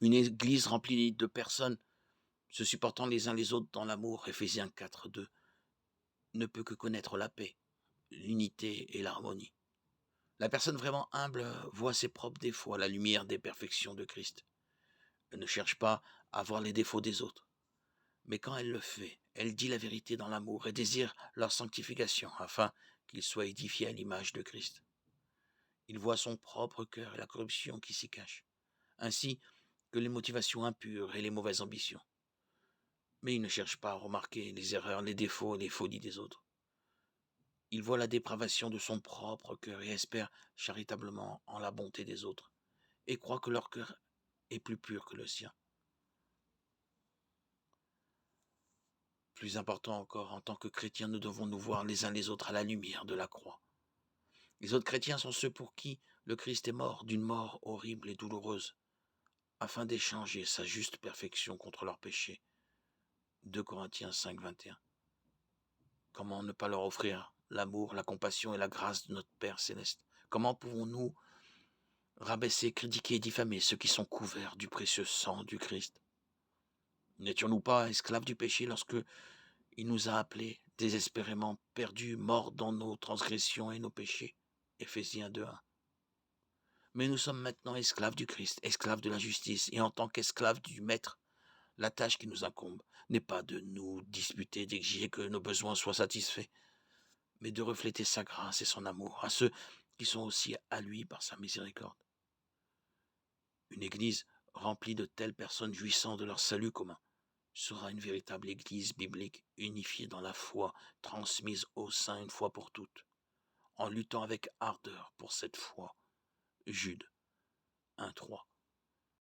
Une église remplie de personnes se supportant les uns les autres dans l'amour, Éphésiens 4:2, ne peut que connaître la paix, l'unité et l'harmonie. La personne vraiment humble voit ses propres défauts à la lumière des perfections de Christ. Elle ne cherche pas à voir les défauts des autres. Mais quand elle le fait, elle dit la vérité dans l'amour et désire leur sanctification afin qu'ils soient édifiés à l'image de Christ. Il voit son propre cœur et la corruption qui s'y cache, ainsi que les motivations impures et les mauvaises ambitions. Mais il ne cherche pas à remarquer les erreurs, les défauts et les folies des autres. Il voit la dépravation de son propre cœur et espère charitablement en la bonté des autres, et croit que leur cœur est plus pur que le sien. Plus important encore, en tant que chrétiens, nous devons nous voir les uns les autres à la lumière de la croix. Les autres chrétiens sont ceux pour qui le Christ est mort d'une mort horrible et douloureuse, afin d'échanger sa juste perfection contre leurs péchés. 2 Corinthiens 5, 21. Comment ne pas leur offrir l'amour, la compassion et la grâce de notre Père céleste? Comment pouvons-nous rabaisser, critiquer et diffamer ceux qui sont couverts du précieux sang du Christ? N'étions-nous pas esclaves du péché lorsque il nous a appelés désespérément perdus, morts dans nos transgressions et nos péchés? Éphésiens 2:1. Mais nous sommes maintenant esclaves du Christ, esclaves de la justice, et en tant qu'esclaves du Maître, la tâche qui nous incombe n'est pas de nous disputer, d'exiger que nos besoins soient satisfaits, mais de refléter sa grâce et son amour à ceux qui sont aussi à lui par sa miséricorde. Une église remplie de telles personnes jouissant de leur salut commun sera une véritable église biblique unifiée dans la foi, transmise au sein une fois pour toutes, en luttant avec ardeur pour cette foi. Jude 1:3.